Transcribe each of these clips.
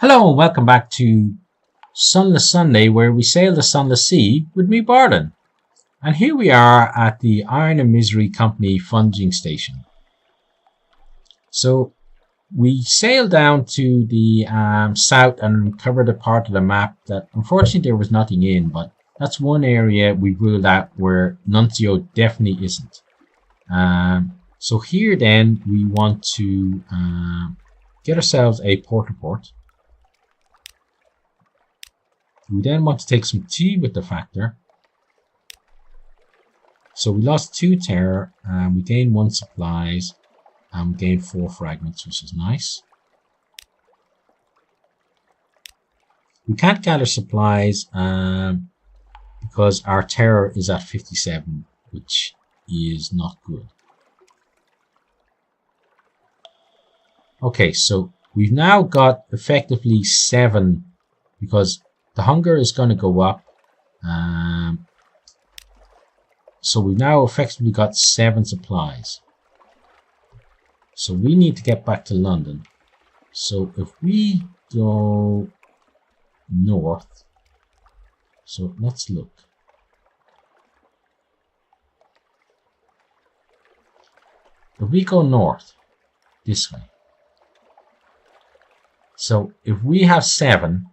Hello and welcome back to Sunless Sunday, where we sail the Sunless Sea with me, Bardon. And here we are at the Iron and Misery Company funding station. So we sailed down to the south and covered a part of the map that unfortunately there was nothing in, but that's one area we ruled out where Nuncio definitely isn't. So here then we want to get ourselves a port-a-port. We then want to take some tea with the factor. So we lost 2 terror, and we gained 1 supplies, and we gained 4 fragments, which is nice. We can't gather supplies because our terror is at 57, which is not good. Okay, so we've now got effectively 7 because the hunger is going to go up. So we've now effectively got 7 supplies. So we need to get back to London. So if we go north, so let's look. If we go north, this way. So if we have 7,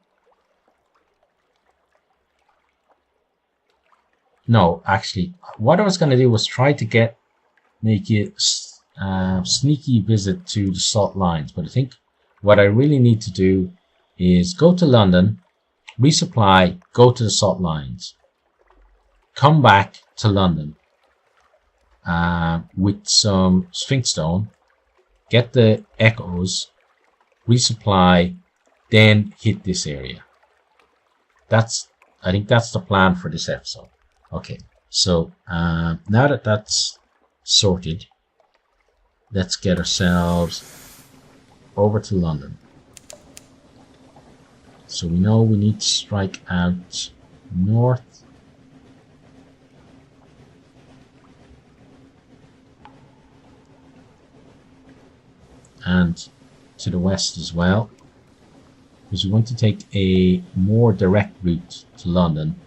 no, actually, what I was going to do was try to make it sneaky visit to the salt lines. But I think what I really need to do is go to London, resupply, go to the salt lines, come back to London with some Sphinx Stone, get the echoes, resupply, then hit this area. I think that's the plan for this episode. Okay, so now that that's sorted, let's get ourselves over to London. So we know we need to strike out north. And to the west as well, because we want to take a more direct route to London.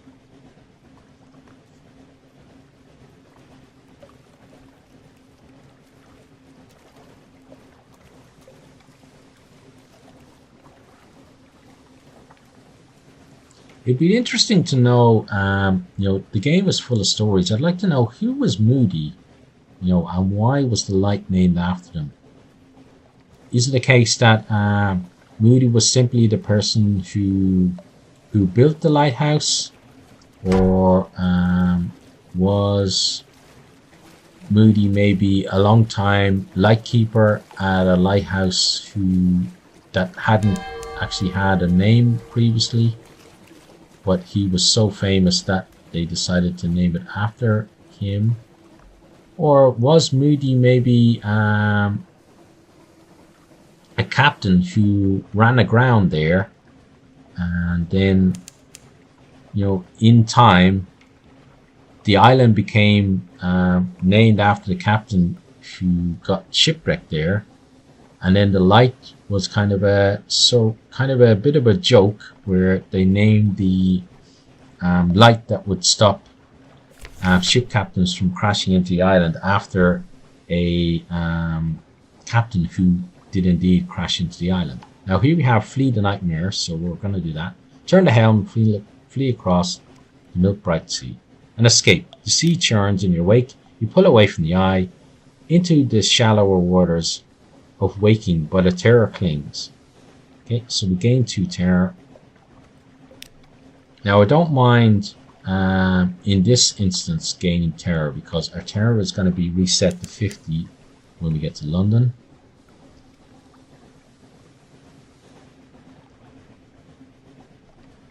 It'd be interesting to know, the game is full of stories. I'd like to know who was Moody, and why was the light named after them. Is it a case that Moody was simply the person who built the lighthouse, or was Moody maybe a long time lightkeeper at a lighthouse that hadn't actually had a name previously, but he was so famous that they decided to name it after him? Or was Moody maybe a captain who ran aground there, and then in time the island became named after the captain who got shipwrecked there, and then the light was kind of a bit of a joke where they named the light that would stop ship captains from crashing into the island after a captain who did indeed crash into the island. Now here we have Flee the Nightmare, so we're going to do that. Turn the helm, flee across the milk bright sea, and escape. The sea churns in your wake. You pull away from the eye into the shallower waters of waking, but a terror clings. Okay, so we gain 2 terror. Now I don't mind in this instance gaining terror, because our terror is going to be reset to 50 when we get to London.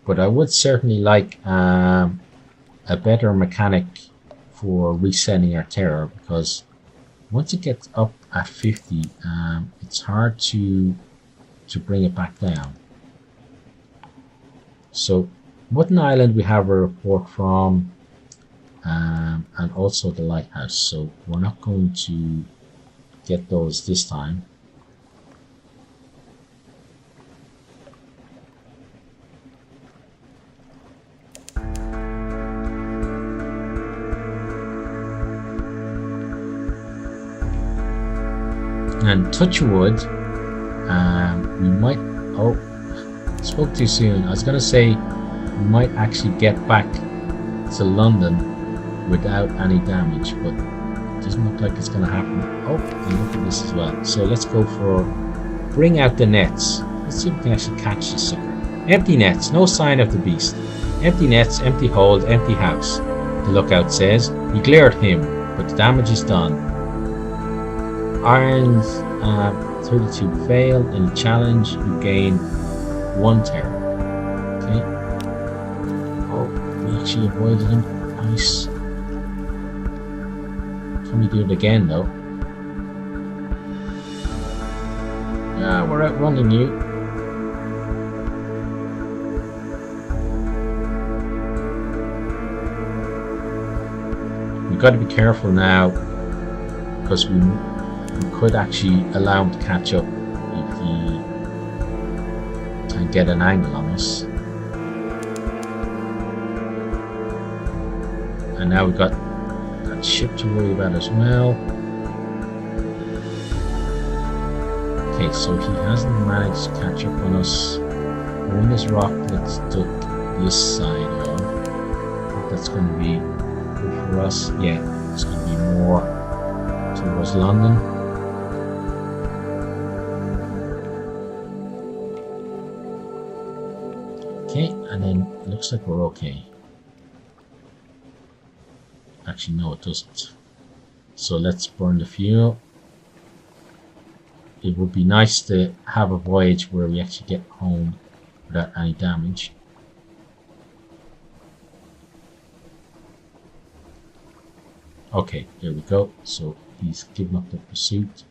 But I would certainly like a better mechanic for resetting our terror, because once it gets up at 50, it's hard to bring it back down. So Mutton Island we have a report from, and also the lighthouse, so we're not going to get those this time. And touch wood, we might... Oh, spoke too soon. I was going to say we might actually get back to London without any damage, but it doesn't look like it's going to happen. Oh, and look at this as well. So let's go for bring out the nets. Let's see if we can actually catch the sucker. Empty nets, no sign of the beast. Empty nets, empty hold, empty house. The lookout says. You glare at him, but the damage is done. Irons 32 fail. In a challenge, you gain 1 terror. Okay. Oh, we actually avoided him. Nice. Can we do it again though? We're outrunning you. We've got to be careful now because we could actually allow him to catch up if he can get an angle on us. And now we've got that ship to worry about as well. Okay, so he hasn't managed to catch up on us. On this rock, let's duck this side of. I think that's going to be good for us. Yeah, it's going to be more towards London. Okay, and then it looks like we're okay. Actually, no, it doesn't. So let's burn the fuel. It would be nice to have a voyage where we actually get home without any damage. Okay, there we go. So he's given up the pursuit.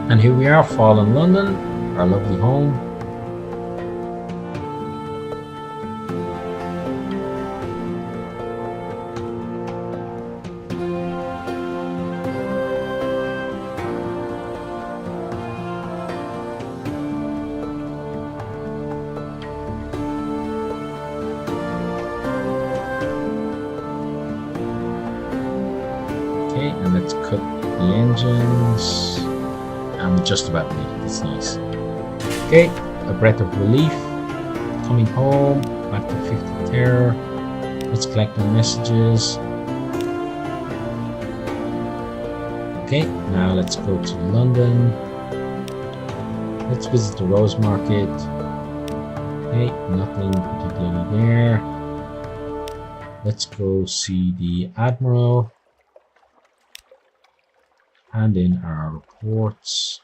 And here we are, fallen London, our lovely home. Okay, and let's cut the engines. And we just about made it, that's nice. Okay, a breath of relief. Coming home, back to 50 Terror. Let's collect our messages. Okay, now let's go to London. Let's visit the Rose Market. Okay, nothing particularly there. Let's go see the Admiral. Hand in our reports.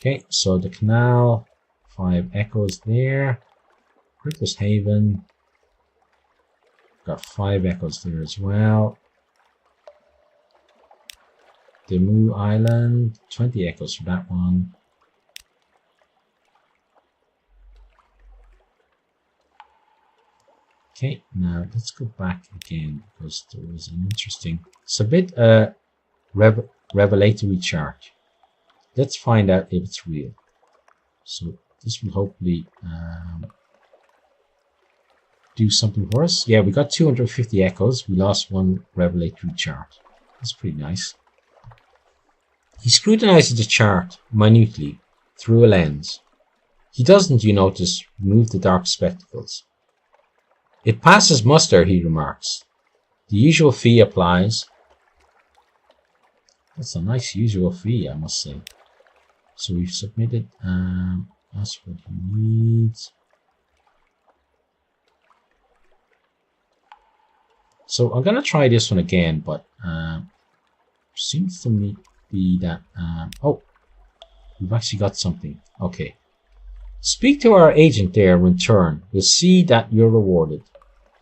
Okay, so the canal, 5 echoes there. Critters Haven, got 5 echoes there as well. Demu Island, 20 echoes for that one. Okay, now let's go back again because there was an interesting... Submit a revelatory chart. Let's find out if it's real. So this will hopefully do something for us. Yeah, we got 250 echoes. We lost 1 revelatory chart. That's pretty nice. He scrutinizes the chart minutely through a lens. He doesn't, you notice, remove the dark spectacles. It passes muster, he remarks. The usual fee applies. That's a nice usual fee, I must say. So we've submitted, that's what he needs. So I'm going to try this one again, but seems to me be that, oh, we've actually got something. Okay. Speak to our agent there in return. We'll see that you're rewarded.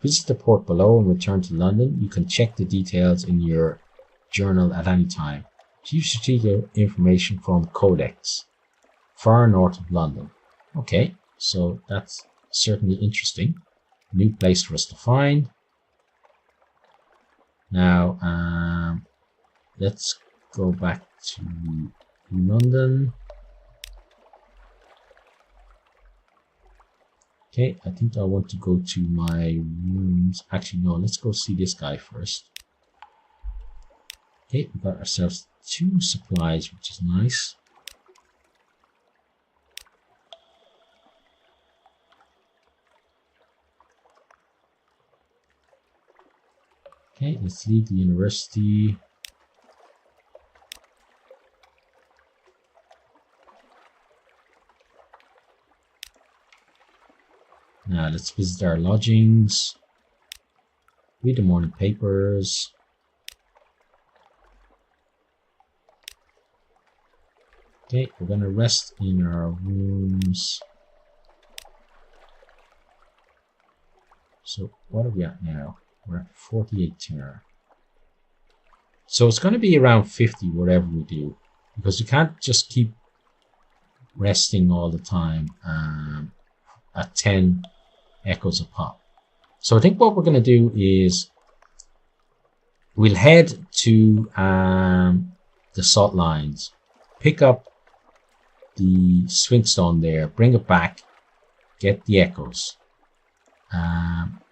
Visit the port below and return to London. You can check the details in your journal at any time. Chief Strategic Information from Codex, far north of London. Okay, so that's certainly interesting. New place for us to find. Now, let's go back to London. Okay, I think I want to go to my rooms. Actually, no, let's go see this guy first. Okay, we got ourselves 2 supplies, which is nice. Okay, let's leave the university. Now let's visit our lodgings. Read the morning papers. Okay, we're gonna rest in our rooms. So what are we at now? We're at 48 terror. So it's gonna be around 50 whatever we do, because you can't just keep resting all the time at 10 echoes a pop. So I think what we're gonna do is we'll head to the salt lines, pick up the Swingstone there, bring it back, get the echoes,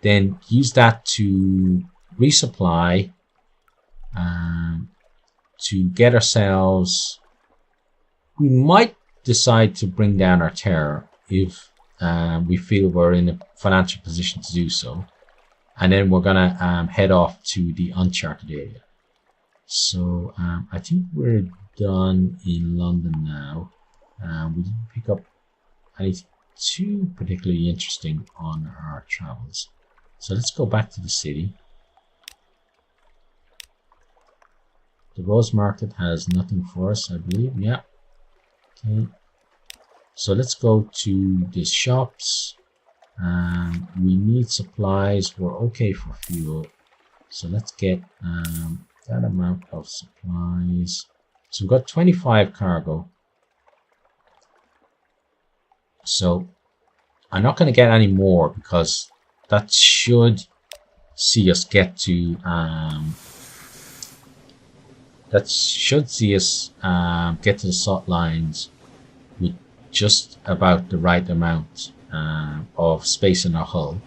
then use that to resupply, to get ourselves. We might decide to bring down our terror if we feel we're in a financial position to do so, and then we're gonna head off to the uncharted area. So I think we're done in London now. We didn't pick up anything too particularly interesting on our travels. So let's go back to the city. The Rose Market has nothing for us, I believe. Yeah. Okay. So let's go to the shops. We need supplies. We're okay for fuel. So let's get that amount of supplies. So we've got 25 cargo. So I'm not going to get any more because that should see us get to get to the salt lines with just about the right amount of space in our hull.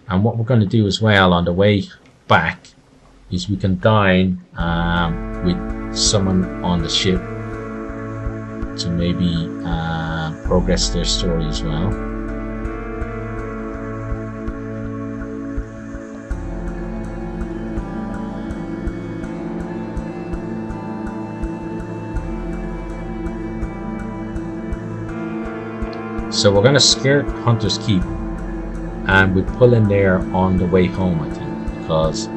And what we're going to do as well on the way back is we can dine with someone on the ship to maybe progress their story as well. So we're going to skirt Hunter's Keep, and we pull in there on the way home, I think, because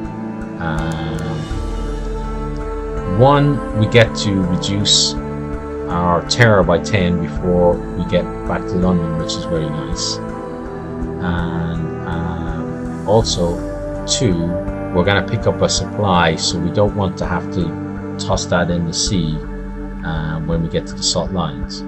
one, we get to reduce our terror by 10 before we get back to London, which is very nice. And also, two, we're going to pick up a supply, so we don't want to have to toss that in the sea when we get to the salt lines.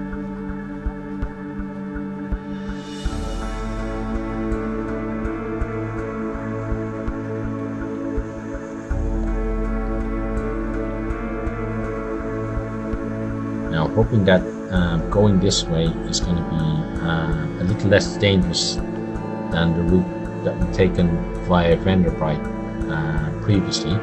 Now, hoping that going this way is going to be a little less dangerous than the route that we've taken via Vanderbilt previously.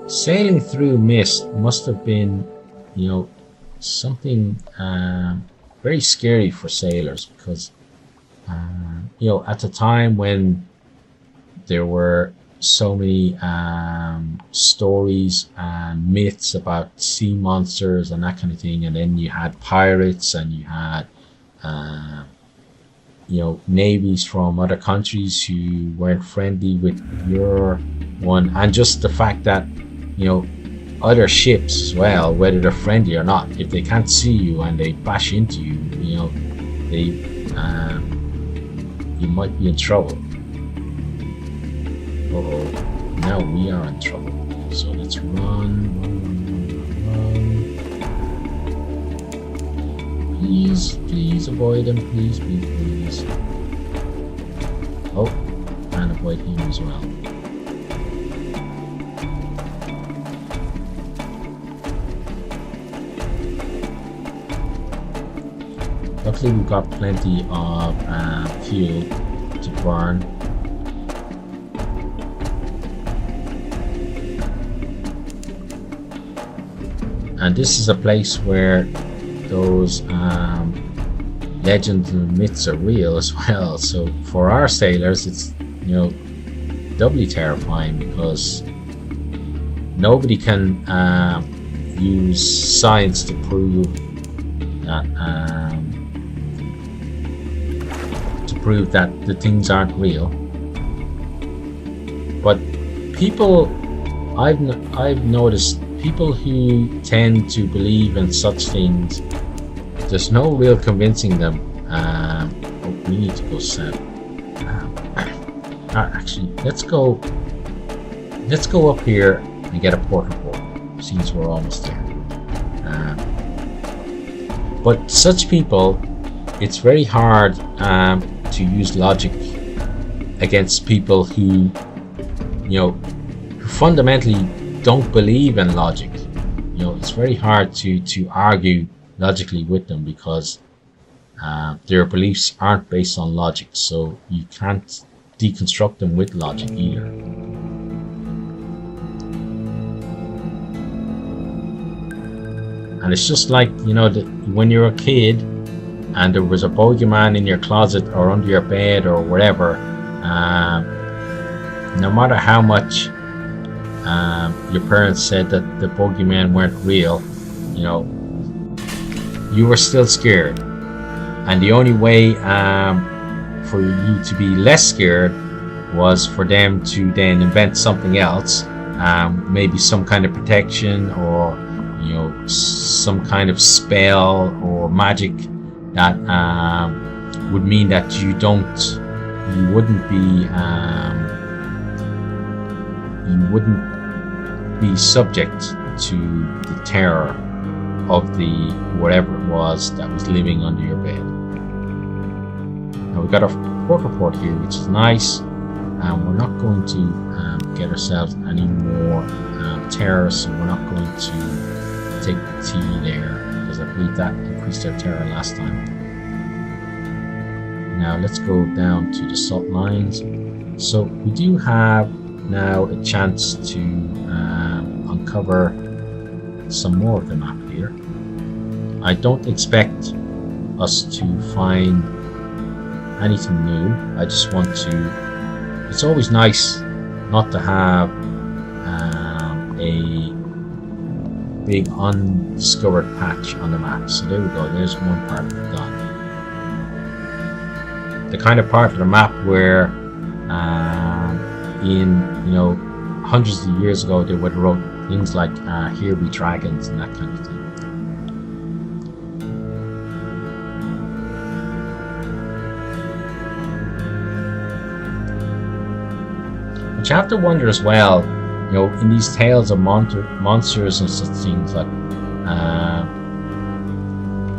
Sailing through mist must have been, something very scary for sailors, because, at the time when there were so many stories and myths about sea monsters and that kind of thing, and then you had pirates and you had, navies from other countries who weren't friendly with your one, and just the fact that other ships as well, whether they're friendly or not, if they can't see you and they bash into you, they you might be in trouble. Uh-oh, now we are in trouble. So let's run. Please avoid him. Please. Oh, and avoid him as well. Luckily, we've got plenty of fuel to burn. And this is a place where those legends and myths are real as well. So for our sailors, it's doubly terrifying, because nobody can use science to prove that the things aren't real. But people, I've noticed, people who tend to believe in such things, there's no real convincing them. We need to go south. Actually, let's go up here and get a port report, since we're almost there. But such people, it's very hard to use logic against people who fundamentally don't believe in logic. It's very hard to argue logically with them, because their beliefs aren't based on logic, so you can't deconstruct them with logic either. And it's just like when you're a kid and there was a bogeyman in your closet or under your bed or whatever, no matter how much your parents said that the bogeyman weren't real, you were still scared. And the only way for you to be less scared was for them to then invent something else, maybe some kind of protection, or some kind of spell or magic that would mean that you wouldn't be subject to the terror of the whatever it was that was living under your bed. Now we've got a port report here, which is nice, and we're not going to get ourselves any more terror, so we're not going to take the T there, because I believe that increased our terror last time. Now let's go down to the salt lines. So we do have now a chance to uncover some more of the map here. I don't expect us to find anything new. I just want to, it's always nice not to have a big undiscovered patch on the map. So there we go, there's one part of it done. The kind of part of the map where in hundreds of years ago they would have wrote things like here be dragons and that kind of thing. But you have to wonder as well, in these tales of monsters and such things, like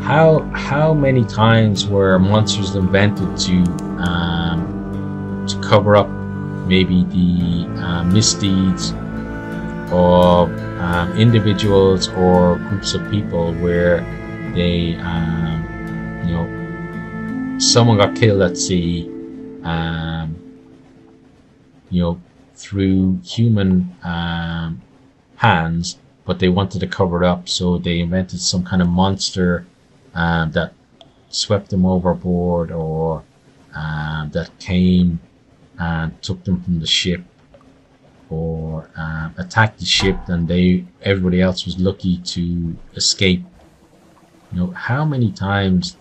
how many times were monsters invented to cover up maybe the misdeeds of individuals or groups of people, where they someone got killed at sea, through human hands, but they wanted to cover it up, so they invented some kind of monster that swept them overboard, or that came and took them from the ship, or attacked the ship, and everybody else was lucky to escape. How many times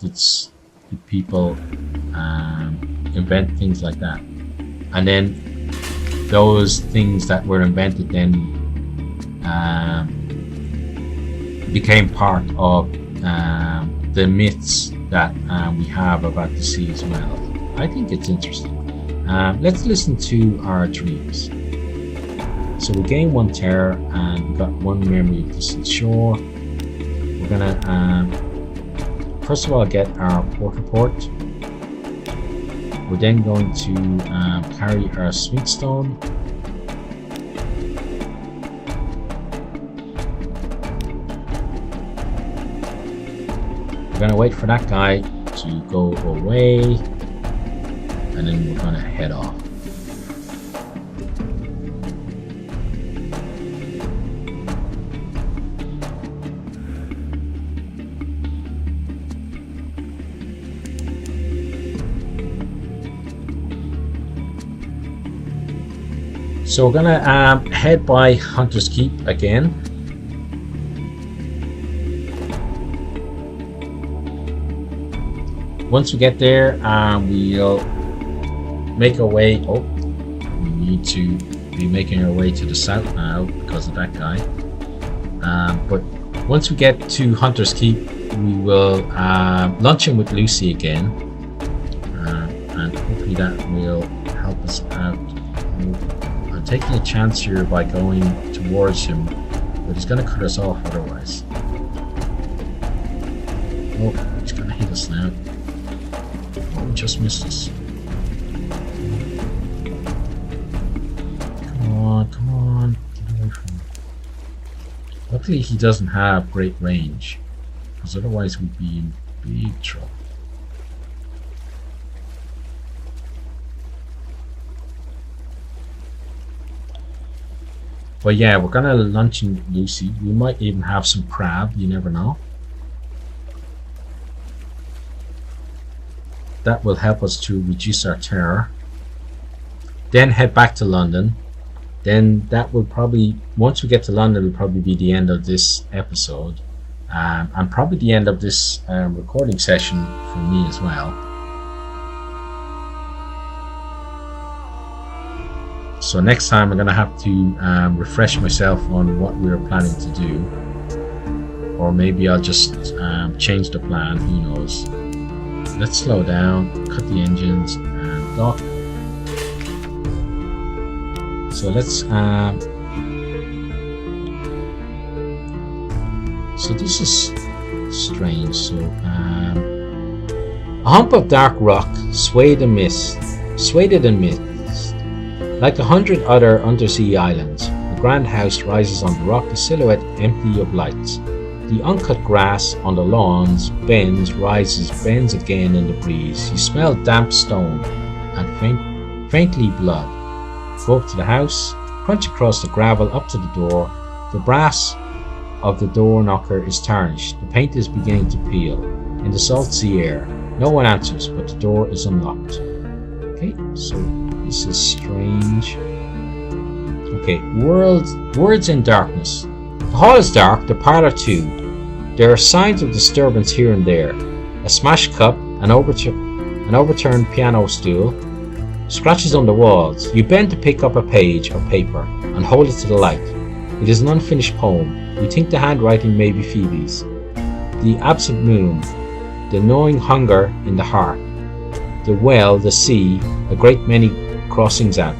did people invent things like that? And then those things that were invented then became part of the myths that we have about the sea as well. I think it's interesting. Let's listen to our dreams. So we gain 1 terror and we got 1 memory of distant shore. We're gonna first of all get our port report. We're then going to carry our sweet stone. We're gonna wait for that guy to go away, and then we're gonna head off. So we're gonna head by Hunter's Keep again. Once we get there, we'll make our way. Oh, we need to be making our way to the south now because of that guy. But once we get to Hunter's Keep, we will luncheon with Lucy again, and hopefully that will help us out. I'm taking a chance here by going towards him, but he's going to cut us off otherwise. Oh, he's going to hit us now. Oh, we just missed us. Come on, get away from him. Luckily he doesn't have great range, because otherwise we'd be in big trouble. But yeah, we're gonna luncheon Lucy. We might even have some crab, you never know. That will help us to reduce our terror. Then head back to London. Then that will probably, once we get to London, will probably be the end of this episode. And probably the end of this recording session for me as well. So next time I'm going to have to refresh myself on what we were planning to do. Or maybe I'll just change the plan, who knows. Let's slow down, cut the engines and dock. So let's so this is strange. So a hump of dark rock swayed in mist, like 100 other undersea islands. The grand house rises on the rock, a silhouette empty of lights. The uncut grass on the lawns bends, rises, bends again in the breeze. You smell damp stone and faintly blood. Go up to the house, crunch across the gravel up to the door. The brass of the door knocker is tarnished. The paint is beginning to peel. In the salt sea air, no one answers, but the door is unlocked. Okay, so this is strange. Okay, words in darkness. The hall is dark, the parlour too. There are signs of disturbance here and there. A smashed cup, an overturned piano stool, scratches on the walls. You bend to pick up a page of paper and hold it to the light. It is an unfinished poem. You think the handwriting may be Phoebe's. The absent moon, the gnawing hunger in the heart, the well, the sea, a great many crossings out.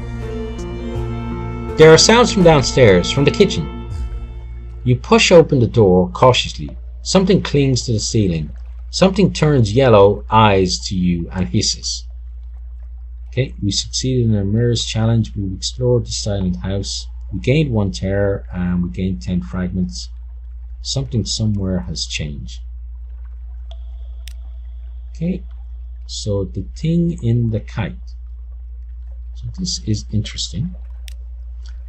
There are sounds from downstairs, from the kitchen. You push open the door cautiously. Something clings to the ceiling. Something turns yellow eyes to you and hisses. Okay, we succeeded in our mirrors challenge. We've explored the silent house. We gained 1 terror and we gained 10 fragments. Something somewhere has changed. Okay, so the thing in the kite. So this is interesting.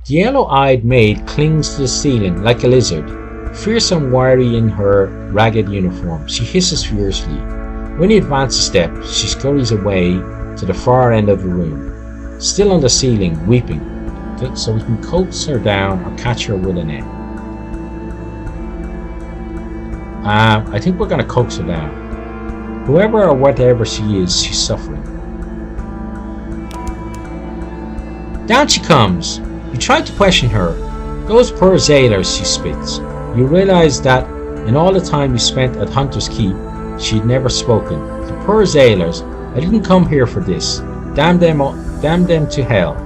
The yellow-eyed maid clings to the ceiling like a lizard, fierce and wiry in her ragged uniform. She hisses furiously. When you advance a step, she scurries away to the far end of the room, still on the ceiling, weeping. Okay, so we can coax her down or catch her with a net. I think we're going to coax her down. Whoever or whatever she is, she's suffering. Down she comes. You try to question her. Those poor sailors, she spits. You realize that in all the time you spent at Hunter's Keep, she'd never spoken. The poor sailors. I didn't come here for this. Damn them to hell.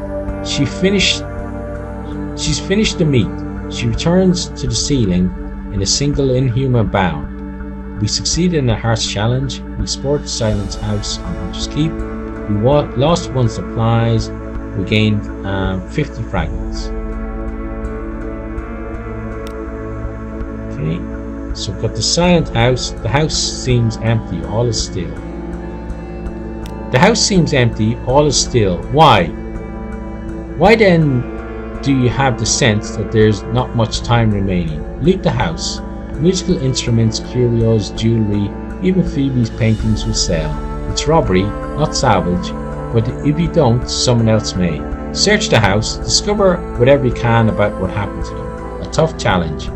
She's finished the meat. She returns to the ceiling in a single inhuman bound. We succeeded in a harsh challenge. We explored the Silent House on Hunter's Keep. We lost one supplies. We gained 50 fragments. Okay, so we've got the Silent House. The house seems empty. All is still. The house seems empty. All is still. Why? Why then do you have the sense that there's not much time remaining? Loot the house. Musical instruments, curios, jewellery, even Phoebe's paintings will sell. It's robbery, not salvage, but if you don't, someone else may. Search the house, discover whatever you can about what happened to them. A tough challenge.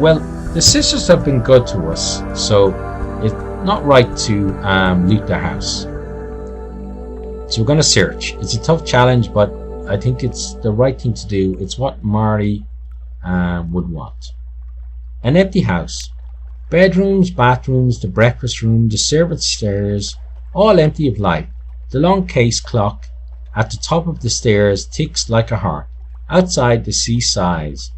Well, the sisters have been good to us, so it's not right to loot their house. So we're going to search. It's a tough challenge, but I think it's the right thing to do. It's what Marty would want. An empty house. Bedrooms, bathrooms, the breakfast room, the servants' stairs, all empty of life. The long case clock at the top of the stairs ticks like a heart. Outside, the sea sighs.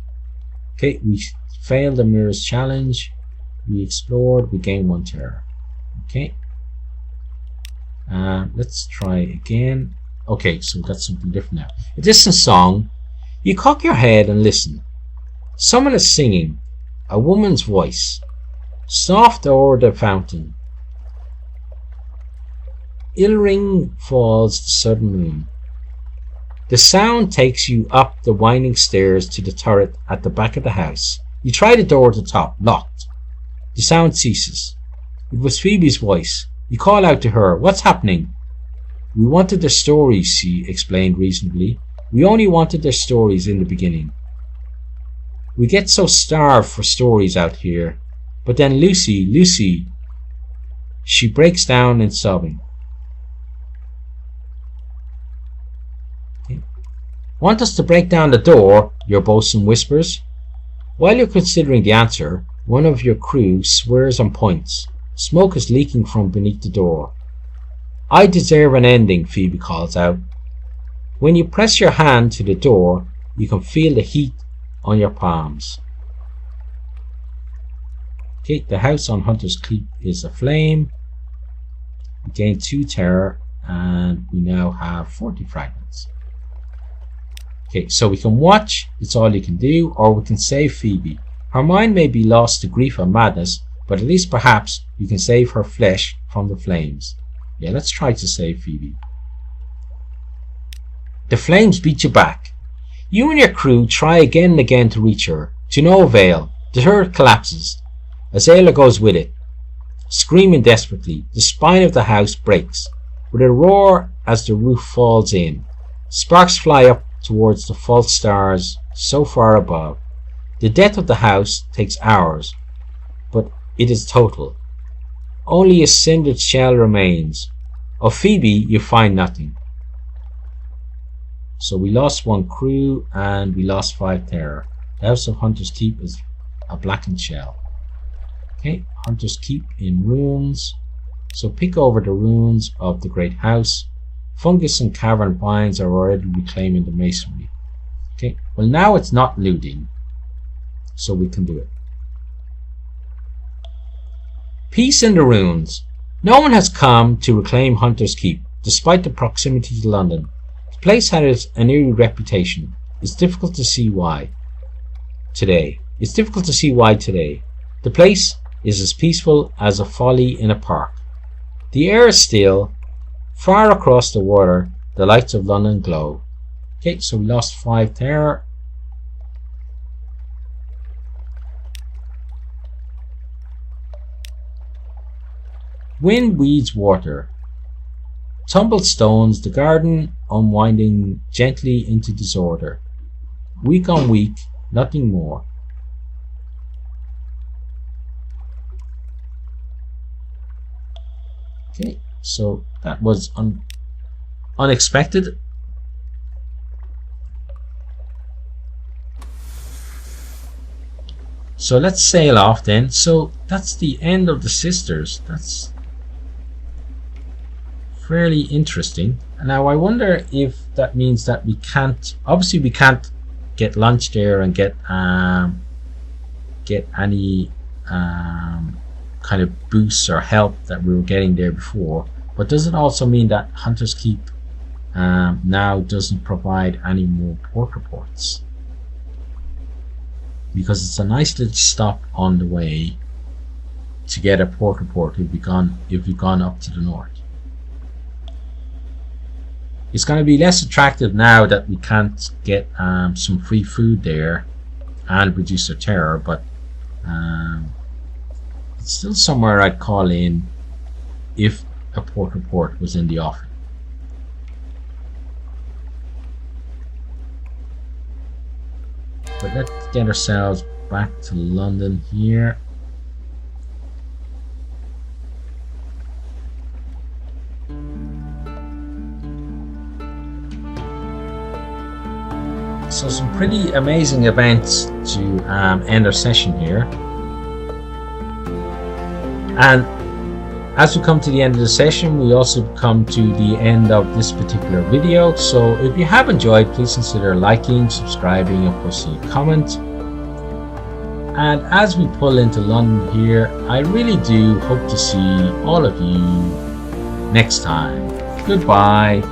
Okay, we failed the mirror's challenge. We explored. We gained 1 terror. Okay. Let's try again. Okay, so we've got something different now. A distant song. You cock your head and listen. Someone is singing. A woman's voice. Soft o'er the fountain. Ill-ring falls the sudden moon. The sound takes you up the winding stairs to the turret at the back of the house. You try the door at the top, locked. The sound ceases. It was Phoebe's voice. You call out to her, "What's happening?" "We wanted their stories," she explained reasonably. "We only wanted their stories in the beginning. We get so starved for stories out here. But then Lucy, she breaks down in sobbing." Okay. "Want us to break down the door?" your bosun whispers. While you're considering the answer, one of your crew swears and points. Smoke is leaking from beneath the door. "I deserve an ending," Phoebe calls out. When you press your hand to the door, you can feel the heat on your palms. Okay, the house on Hunter's Keep is aflame. We gain 2 terror and we now have 40 fragments. Okay, so we can watch, it's all you can do, or we can save Phoebe. Her mind may be lost to grief and madness, but at least perhaps you can save her flesh from the flames. Yeah, let's try to save Phoebe. The flames beat you back. You and your crew try again and again to reach her. To no avail. The turret collapses. A sailor goes with it. Screaming desperately, the spine of the house breaks, with a roar as the roof falls in. Sparks fly up towards the false stars so far above. The death of the house takes hours, but it is total. Only a cindered shell remains. Of Phoebe you find nothing. So we lost 1 crew and we lost 5 terror. The house of Hunter's Keep is a blackened shell. Okay, Hunter's Keep in ruins. So pick over the ruins of the great house. Fungus and cavern vines are already reclaiming the masonry. Okay, well now it's not looting, so we can do it. Peace in the ruins. No one has come to reclaim Hunter's Keep, despite the proximity to London. The place has an eerie reputation. It's difficult to see why today. The place is as peaceful as a folly in a park. The air is still. Far across the water, the lights of London glow. Okay, so we lost 5 terror. Wind weeds water. Tumbled stones, the garden unwinding gently into disorder. Week on week, nothing more. Okay, so that was unexpected. So let's sail off then. So that's the end of the sisters. That's fairly interesting. Now I wonder if that means that we can't, obviously we can't get lunch there and get any kind of boosts or help that we were getting there before. But does it also mean that Hunter's Keep now doesn't provide any more port reports? Because it's a nice little stop on the way to get a port report if you've gone up to the north. It's going to be less attractive now that we can't get some free food there and reduce our terror, but it's still somewhere I'd call in if a port report was in the offing. But let's get ourselves back to London here. So some pretty amazing events to end our session here. And as we come to the end of the session, we also come to the end of this particular video. So if you have enjoyed, please consider liking, subscribing, and posting a comment. And as we pull into London here, I really do hope to see all of you next time. Goodbye.